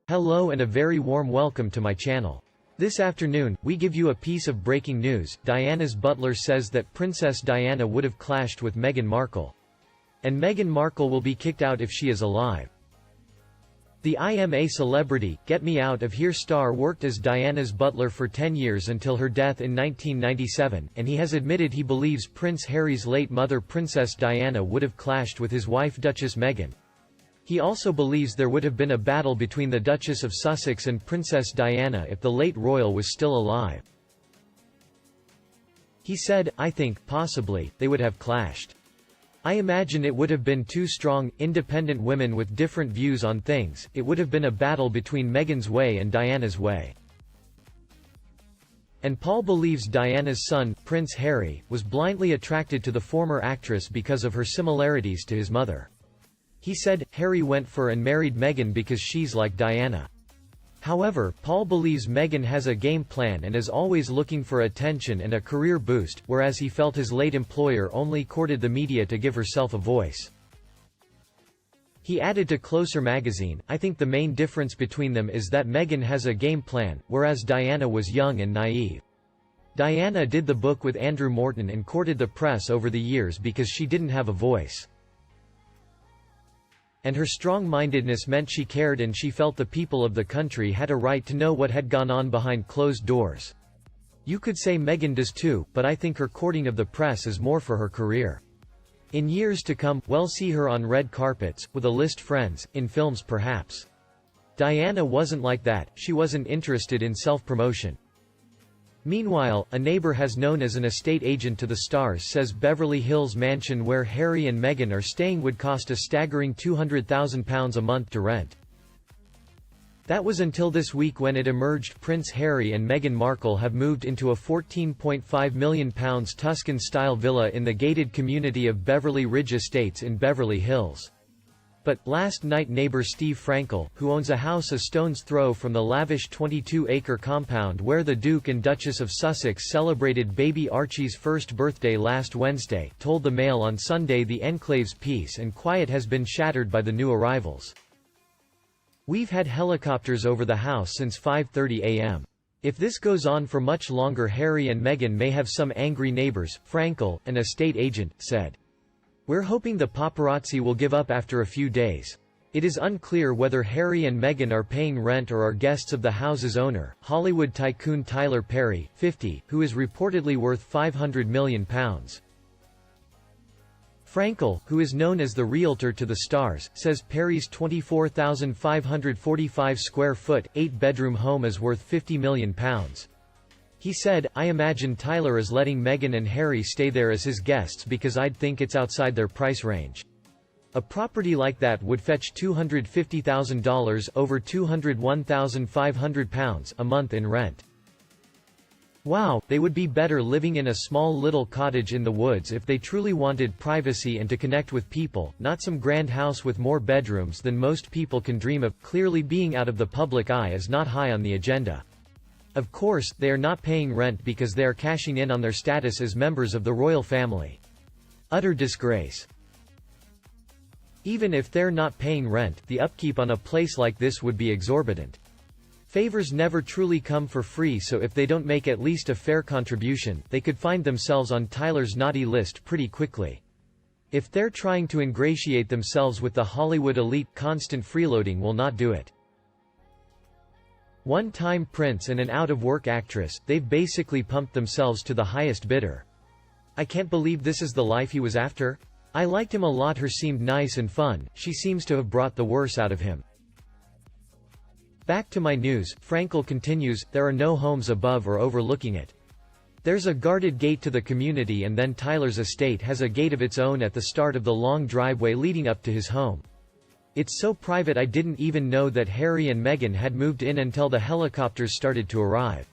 Hello and a very warm welcome to my channel. This afternoon, we give you a piece of breaking news. Diana's butler says that Princess Diana would have clashed with Meghan Markle. And Meghan Markle will be kicked out if she is alive. The "I am a celebrity, get me out of here" star worked as Diana's butler for 10 years until her death in 1997, and he has admitted he believes Prince Harry's late mother Princess Diana would have clashed with his wife Duchess Meghan. He also believes there would have been a battle between the Duchess of Sussex and Princess Diana if the late royal was still alive. He said, "I think, possibly, they would have clashed. I imagine it would have been two strong, independent women with different views on things. It would have been a battle between Meghan's way and Diana's way." And Paul believes Diana's son, Prince Harry, was blindly attracted to the former actress because of her similarities to his mother. He said, Harry went for and married Meghan because she's like Diana. However, Paul believes Meghan has a game plan and is always looking for attention and a career boost, whereas he felt his late employer only courted the media to give herself a voice. He added to Closer magazine, "I think the main difference between them is that Meghan has a game plan, whereas Diana was young and naive. Diana did the book with Andrew Morton and courted the press over the years because she didn't have a voice. And her strong-mindedness meant she cared and she felt the people of the country had a right to know what had gone on behind closed doors. You could say Meghan does too, but I think her courting of the press is more for her career. In years to come, we'll see her on red carpets, with a list friends, in films perhaps. Diana wasn't like that, she wasn't interested in self-promotion." Meanwhile, a neighbor has known as an estate agent to the stars says Beverly Hills mansion where Harry and Meghan are staying would cost a staggering £200,000 a month to rent. That was until this week when it emerged Prince Harry and Meghan Markle have moved into a £14.5 million Tuscan-style villa in the gated community of Beverly Ridge Estates in Beverly Hills. But, last night neighbor Steve Frankel, who owns a house a stone's throw from the lavish 22-acre compound where the Duke and Duchess of Sussex celebrated baby Archie's first birthday last Wednesday, told the Mail on Sunday the enclave's peace and quiet has been shattered by the new arrivals. "We've had helicopters over the house since 5:30 a.m. If this goes on for much longer Harry and Meghan may have some angry neighbors," Frankel, an estate agent, said. "We're hoping the paparazzi will give up after a few days. It is unclear whether Harry and Meghan are paying rent or are guests of the house's owner, Hollywood tycoon Tyler Perry, 50, who is reportedly worth £500 million. Frankel, who is known as the realtor to the stars, says Perry's 24,545 square foot, 8-bedroom home is worth £50 million. He said, "I imagine Tyler is letting Meghan and Harry stay there as his guests because I'd think it's outside their price range. A property like that would fetch $250,000 over £201,500 a month in rent. Wow, they would be better living in a small little cottage in the woods if they truly wanted privacy and to connect with people, not some grand house with more bedrooms than most people can dream of." Clearly being out of the public eye is not high on the agenda. Of course, they are not paying rent because they are cashing in on their status as members of the royal family. Utter disgrace. Even if they're not paying rent, the upkeep on a place like this would be exorbitant. Favors never truly come for free, so if they don't make at least a fair contribution, they could find themselves on Tyler's naughty list pretty quickly. If they're trying to ingratiate themselves with the Hollywood elite, constant freeloading will not do it. One-time prince and an out-of-work actress, they've basically pumped themselves to the highest bidder. I can't believe this is the life he was after. I liked him a lot. Her seemed nice and fun, she seems to have brought the worst out of him. Back to my news, Frankel continues, there are no homes above or overlooking it. There's a guarded gate to the community and then Tyler's estate has a gate of its own at the start of the long driveway leading up to his home. It's so private I didn't even know that Harry and Meghan had moved in until the helicopters started to arrive.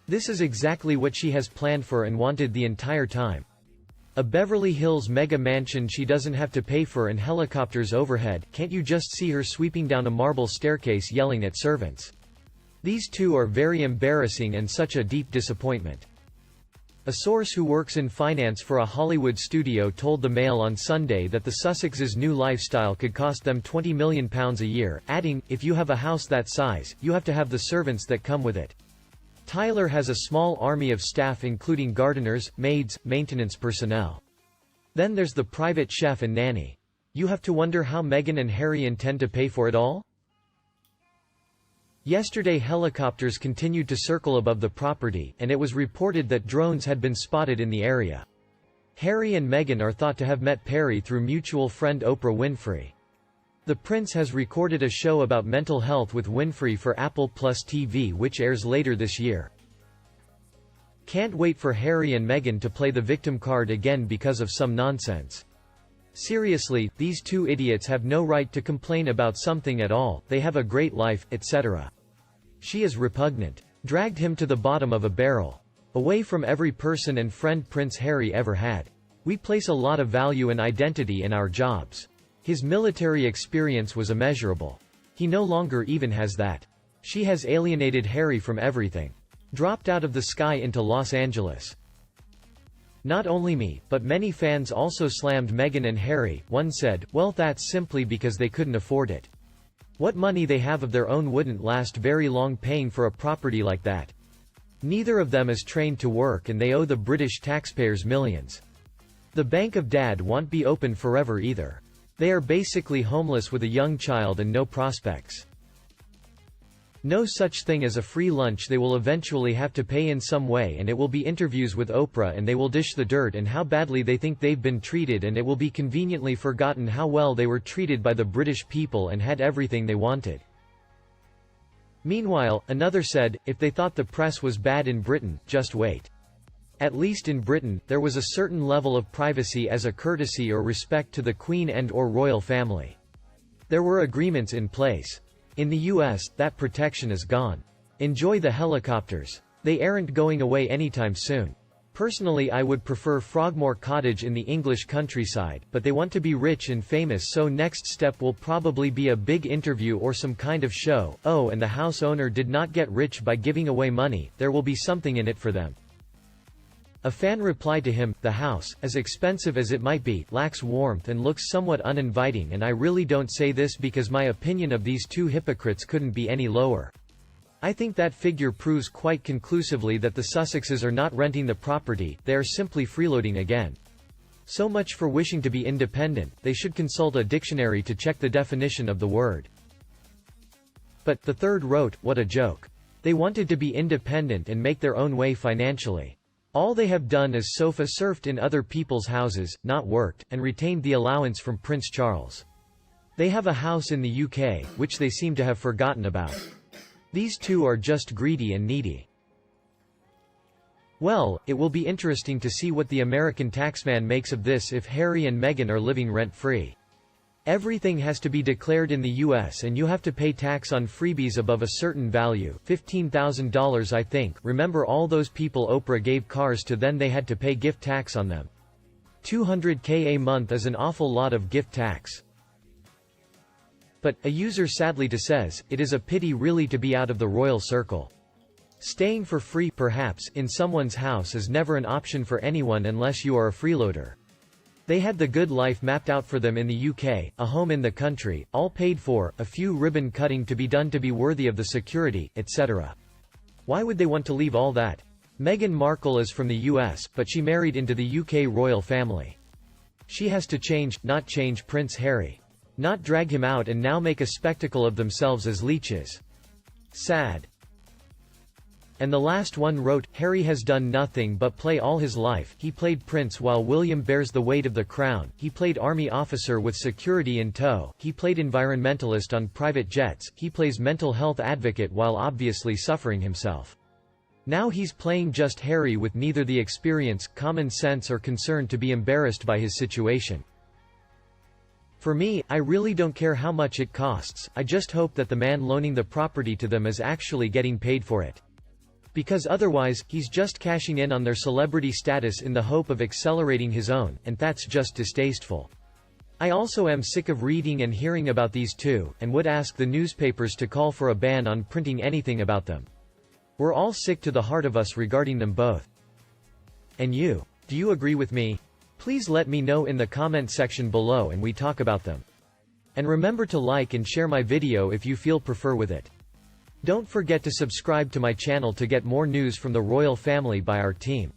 This is exactly what she has planned for and wanted the entire time. A Beverly Hills mega mansion she doesn't have to pay for and helicopters overhead. Can't you just see her sweeping down a marble staircase yelling at servants? These two are very embarrassing and such a deep disappointment. A source who works in finance for a Hollywood studio told the Mail on Sunday that the Sussexes' new lifestyle could cost them £20 million a year, adding, "If you have a house that size, you have to have the servants that come with it." Tyler has a small army of staff including gardeners, maids, maintenance personnel. Then there's the private chef and nanny. You have to wonder how Meghan and Harry intend to pay for it all? Yesterday helicopters continued to circle above the property, and it was reported that drones had been spotted in the area. Harry and Meghan are thought to have met Perry through mutual friend Oprah Winfrey. The prince has recorded a show about mental health with Winfrey for Apple Plus TV, which airs later this year. Can't wait for Harry and Meghan to play the victim card again because of some nonsense. Seriously, these two idiots have no right to complain about something at all, they have a great life, etc. She is repugnant. Dragged him to the bottom of a barrel. Away from every person and friend Prince Harry ever had. We place a lot of value and identity in our jobs. His military experience was immeasurable. He no longer even has that. She has alienated Harry from everything. Dropped out of the sky into Los Angeles. Not only me, but many fans also slammed Meghan and Harry. One said, "Well, that's simply because they couldn't afford it. What money they have of their own wouldn't last very long paying for a property like that. Neither of them is trained to work and they owe the British taxpayers millions. The Bank of Dad won't be open forever either. They are basically homeless with a young child and no prospects. No such thing as a free lunch. They will eventually have to pay in some way, and it will be interviews with Oprah, and they will dish the dirt and how badly they think they've been treated, and it will be conveniently forgotten how well they were treated by the British people and had everything they wanted." Meanwhile, another said, "If they thought the press was bad in Britain, just wait. At least in Britain, there was a certain level of privacy as a courtesy or respect to the Queen and/or royal family. There were agreements in place. In the US, that protection is gone. Enjoy the helicopters. They aren't going away anytime soon. Personally, I would prefer Frogmore Cottage in the English countryside, but they want to be rich and famous, so next step will probably be a big interview or some kind of show. Oh, and the house owner did not get rich by giving away money, there will be something in it for them." A fan replied to him, "The house, as expensive as it might be, lacks warmth and looks somewhat uninviting, and I really don't say this because my opinion of these two hypocrites couldn't be any lower. I think that figure proves quite conclusively that the Sussexes are not renting the property, they are simply freeloading again. So much for wishing to be independent, they should consult a dictionary to check the definition of the word." But, the third wrote, "What a joke. They wanted to be independent and make their own way financially. All they have done is sofa surfed in other people's houses, not worked, and retained the allowance from Prince Charles. They have a house in the UK, which they seem to have forgotten about. These two are just greedy and needy." Well, it will be interesting to see what the American taxman makes of this if Harry and Meghan are living rent-free. Everything has to be declared in the US and you have to pay tax on freebies above a certain value, $15,000 I think. Remember all those people Oprah gave cars to, then they had to pay gift tax on them. $200K a month is an awful lot of gift tax. But, a user sadly says, it is a pity really to be out of the royal circle. Staying for free, perhaps, in someone's house is never an option for anyone unless you are a freeloader. They had the good life mapped out for them in the UK, a home in the country, all paid for, a few ribbon cutting to be done to be worthy of the security, etc. Why would they want to leave all that? Meghan Markle is from the US, but she married into the UK royal family. She has to change, not change Prince Harry. Not drag him out and now make a spectacle of themselves as leeches. Sad. And the last one wrote, "Harry has done nothing but play all his life. He played prince while William bears the weight of the crown. He played army officer with security in tow. He played environmentalist on private jets. He plays mental health advocate while obviously suffering himself. Now he's playing just Harry with neither the experience, common sense or concern to be embarrassed by his situation. For me, I really don't care how much it costs. I just hope that the man loaning the property to them is actually getting paid for it. Because otherwise, he's just cashing in on their celebrity status in the hope of accelerating his own, and that's just distasteful. I also am sick of reading and hearing about these two, and would ask the newspapers to call for a ban on printing anything about them. We're all sick to the heart of us regarding them both." And you? Do you agree with me? Please let me know in the comment section below and we talk about them. And remember to like and share my video if you feel prefer with it. Don't forget to subscribe to my channel to get more news from the royal family by our team.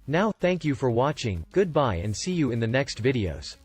Now, thank you for watching, goodbye and see you in the next videos.